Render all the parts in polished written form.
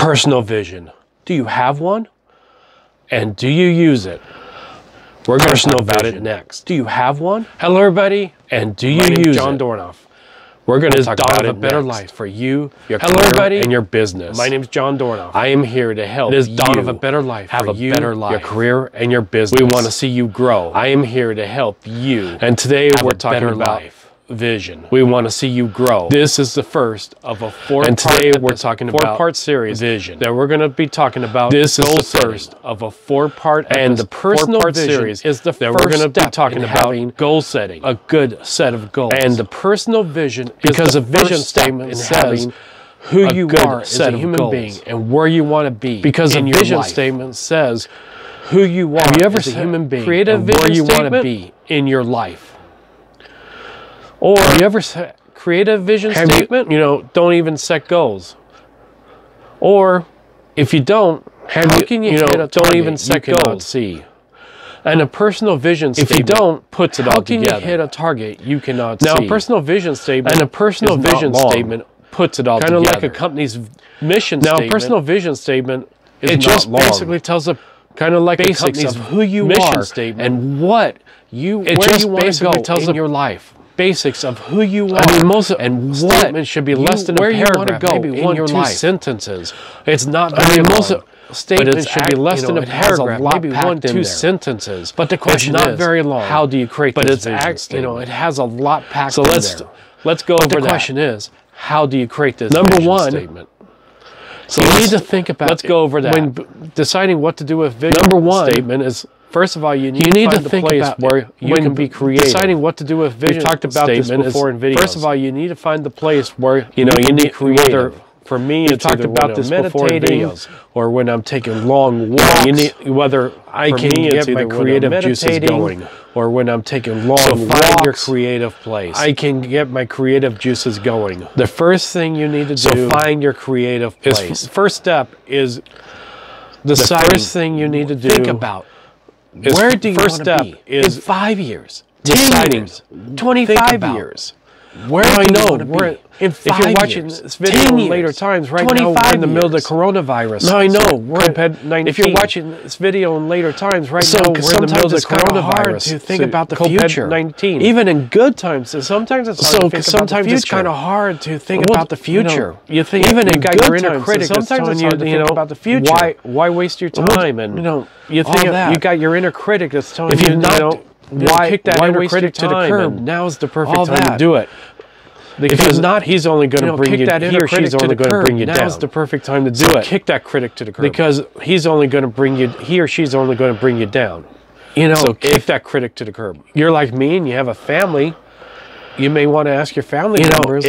Personal vision. Do you have one? And do you use it? We're going to talk about it next. Do you have one? Hello, everybody. And do you use John Dornoff. We're going to talk about a better life for you, your career, and your business. My name is John Dornoff. I am here to help you. It is dawn of a better life have a better life, your career, and your business. We want to see you grow. I am here to help you. And today we're talking about vision. We want to see you grow. This is the first of a four-part series, vision, that we're going to be talking about. This is the first of a four-part, and the personal series is the first we're going to be talking about goal setting, a good set of goals, and the personal vision because a vision statement says who you are as a human being and where you want to be. Because a vision statement says who you are as a human being, create a vision where you want to be in your life. Or have you ever create a vision statement? Don't even set goals. Or if you don't, how can you hit a target don't even set goals? See. And a personal vision statement, if you don't, puts it all together. How can you hit a target you cannot see? Now, a personal vision statement puts it all together. Kind of like a company's mission statement. Now, a personal vision statement is not long. It just basically tells a kind of like basics of who you are and what you where you want to go in your life. Basics of who you are. I mean, most statements should be less than a paragraph, maybe one or two sentences. It's not very long. Statements should be less than a paragraph, maybe one, two sentences. But the question is, not very long. How do you create this vision statement? It has a lot packed in there. So let's go over that. The question is, how do you create this vision statement? So you need to think about. Let's go over that. When deciding what to do with vision statement is. First of all, you need to find the place where you can be creative. Deciding what to do with vision statement. We've talked about this before in videos. First of all, you need to find the place where you need to be creative. For me, it's talked about this before in videos, or when I'm taking long walks. Whether I can get my creative juices going, or when I'm taking long walks. Find your creative place. I can get my creative juices going. The first thing you need to do, find your creative place. First step is deciding. The first thing you need to do. Think about. Where do you want to be in 5 years, 10 years, 25 years? Where do you want to be in 5 years? If you're watching this video in later times, right now we're in the middle of the coronavirus. No, I know. If you're watching this video in later times, right now we're in the middle of the coronavirus. To think about the future. COVID-19. Even in good times, sometimes it's hard to think about the future. Sometimes it's kind of hard to think about the future. You think even in good times, sometimes it's hard to think about the future. Why waste your time? And you think you got your inner critic that's telling you, why kick that inner critic to the curb? Now's the perfect time to do it. Because if not, he's only going to bring you down. He or she's only going to bring you down. Now's the perfect time to do it. Kick that critic to the curb. Because he's only going to bring you. He or she's only going to bring you down. So kick that critic to the curb. You're like me, and you have a family. You may want to ask your family members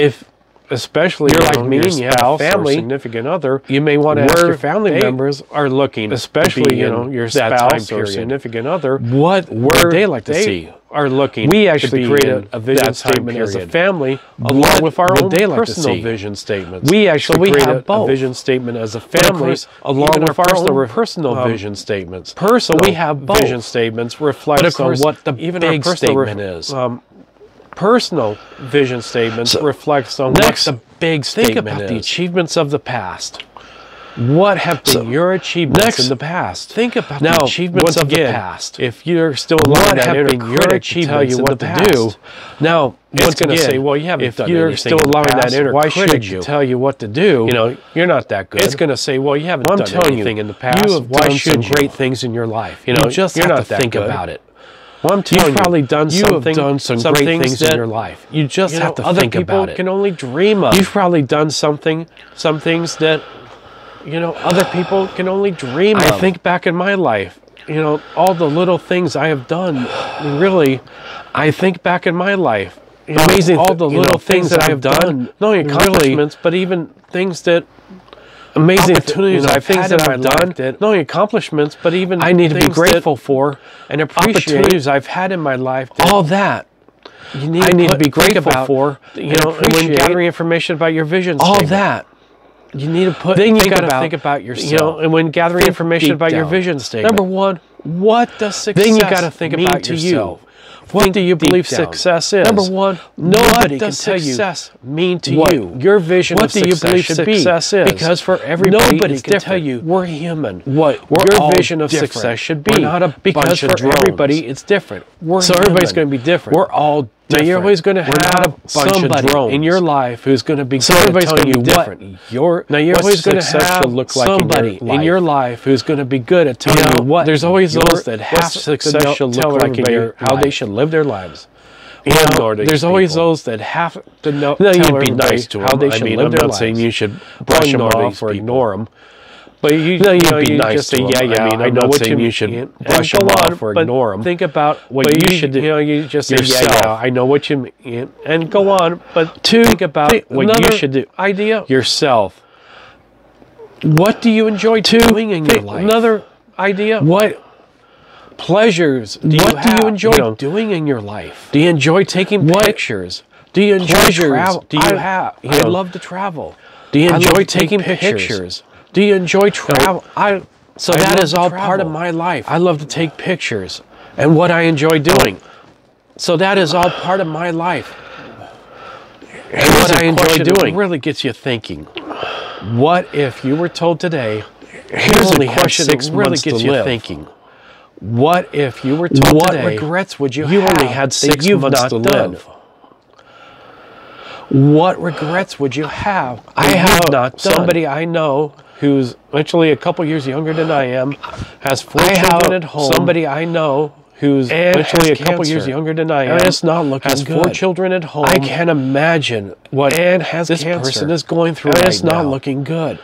especially you're like me and you have a family or significant other, you may want to ask your family members are looking, especially your spouse or significant other, what would they like to see are looking. We actually create a vision statement as a family along with our own personal vision statements. We actually create a vision statement as a family along with our own personal vision statements. So we have vision statements reflect on what the big statement is. Personal vision statements reflects on what the big statement is. Think about the achievements of the past. What have been your achievements in the past? Think about the achievements of the past. If you're still allowing that inner critic to tell you what to do, now it's going to say, well, you haven't done anything. If you're still allowing that inner critic to tell you what to do, you're not that good. It's going to say, well, you haven't done anything in the past. You have done some great things in your life. You just have to think about it. Well, I'm telling you've probably done some great things in your life. You just have to think about it. Other people can only dream of. You've probably done some things that, other people can only dream of. I think back in my life, all the little things I have done, really, I think back in my life. Amazing. All the little things that I have done, not only accomplishments, but even things that, amazing opportunities I've had in my life, not only accomplishments, but even I need to be grateful for and appreciate opportunities I've had in my life. All that I need to be grateful for. And when gathering information about your vision statement, all that you need to put. Then you got to think about yourself. And when gathering information about your vision statement, number one, what does success mean to you? What do you believe success is? Number one, nobody can tell you mean to you. Your vision of success should be. Because for everybody, nobody can tell you we're human. What your vision of success should be. We're not a bunch of drones. Everybody, it's different. So everybody's going to be different. We're all different. Now you're always going to have somebody in your life who's going to be everybody's going to be different. Now you're always going to have somebody in your life who's going to be good at telling you what. There's always those that have success should look like in how they should live their lives. There's always those that have to know. You'd be nice to how they should live their lives. I'm not saying you should brush them off or ignore them. But you'd be nice to them. I know what you should brush them off or ignore them. Think about what you should do. You just say, yeah, I know what you mean, and go on. But think about what you should do. Yourself. What do you enjoy doing in your life? Another idea. What pleasures do you enjoy doing in your life? Do you enjoy taking pictures? Do you enjoy travel? Do you have? I love to travel. Do you enjoy taking pictures? Do you enjoy travel? So that is all part of my life. I love to take pictures and what I enjoy doing. So that is all part of my life. And what I enjoy doing really gets you thinking. What if you were told today, here's a question that really gets you thinking. What if you were told today, what regrets would you have? You only had 6 months to live. What regrets would you have? I have not somebody I know who's actually a couple years younger than I am, has 4 children at home. Somebody I know who's actually a couple years younger than I am, and it's not looking has good. 4 children at home. I can't imagine what this person is going through right now. It's not looking good.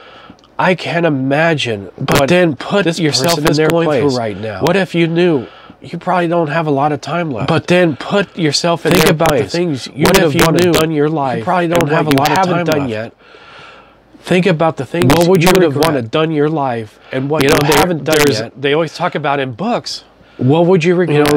I can't imagine. But then put yourself in their place right now. What if you knew? You probably don't have a lot of time left. But then put yourself in their place. Think about the things you would have done in your life. You probably don't have a lot of time done yet. Think about the things you would have wanted done in your life and what you haven't done yet. They always talk about in books. What would you regret?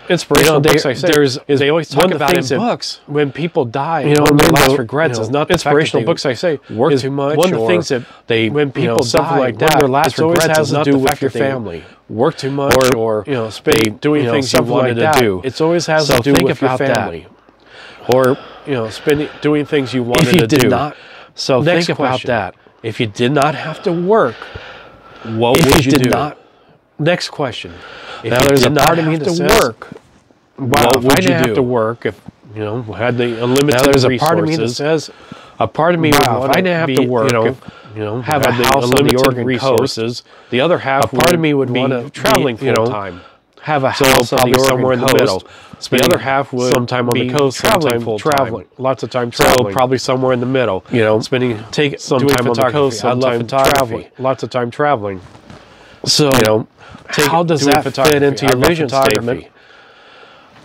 Inspirational books I say they always talk about in books when people die. One of their last regrets is not the inspirational books I say work too much. One of the things that when people die, like that, their last regrets has to do with your family. Work too much or spend doing things you wanted to do. It always has to do with your family. Or doing things you wanted to do. So think about that. If you did not have to work, what would you do? Next question. Now there's a part of me that says, what would you do? Have to work if had the unlimited resources. There's a part of me that says, a part of me would want to have to work have a house on the Oregon coast. The other half, a part of me would want to traveling full time. Have a house on the somewhere in the middle. The other half would sometime on the coast, traveling full time. Lots of time traveling. So probably somewhere in the middle. Spending some time on the coast, sometime traveling. Lots of time traveling. So how does that fit into your vision statement?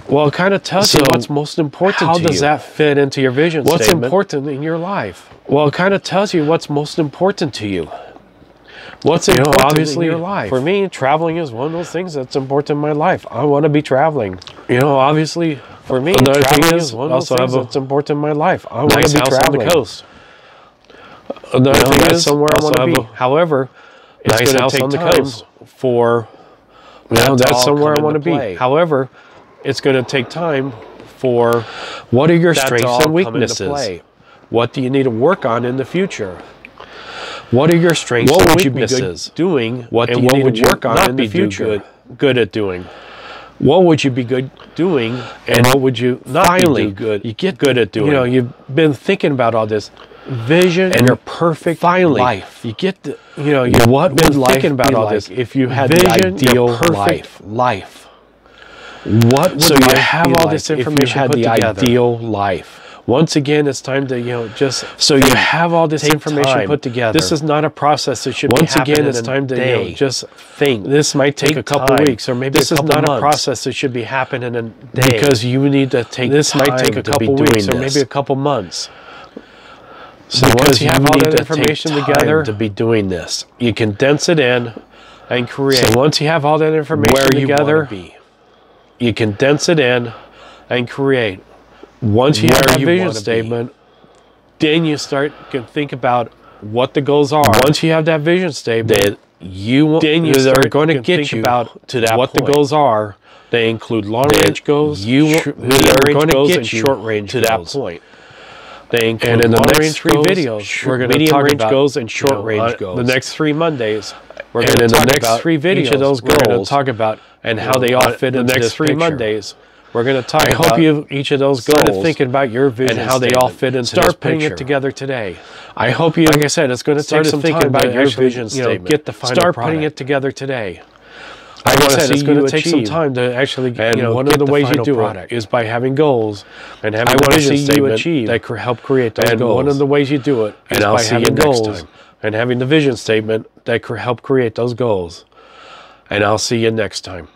Well, it kind of tells you what's most important to you. How does that fit into your vision statement? What's important in your life? Well, it kind of tells you what's most important to you. What's important obviously in your life? For me, traveling is one of those things that's important in my life. I want to be traveling. Obviously, for me, traveling is one of those things that's important in my life. I want to be traveling. On the coast. Another thing is somewhere I want to be. However, it's going to take time for that's somewhere I want to be. However, it's going to take time for what are your strengths and weaknesses? What do you need to work on in the future? What are your strengths and weaknesses? Doing what do you need to work on in the future? Good at doing. What would you be good doing, and what would you not be good? You get good at doing. You've been thinking about all this vision and your perfect life. You get the, what would life thinking about all this if you had vision, the ideal life. What would you have all this information put together? The ideal life. Once again, it's time to just so you have all this information put together. This is not a process that should once again it's time to just think. This might take a couple weeks or maybe this is not a process that should be happening in a day because you need to take this might take a couple weeks or maybe a couple months. So once you have all that information together to be doing this, you condense it in and create. So once you have all that information together, you condense it in and create. Once you have that vision statement, then you start to think about what the goals are. Once you have that vision statement, then you start going to get you about to that what the goals are. They include long-range goals, medium-range goals, and short-range goals. To that point. They include in the next 3 videos, we're going to talk about goals and short-range goals. The next 3 Mondays, we're going to talk about 3 videos. Each of those goals, we're going to talk about and how they all fit in the next 3 Mondays. We're going to talk about. I hope you each of those goals started thinking about your vision and how they all fit into this picture. Start putting it together today. I hope you, like I said, it's going to take some time about your vision statement. Get the final product. Start putting it together today. I want to see it's going to take some time to actually, one of the ways you do it is by having goals and having a vision statement that help create those goals. One of the ways you do it is by having goals and having the vision statement that help create those goals. And I'll see you next time.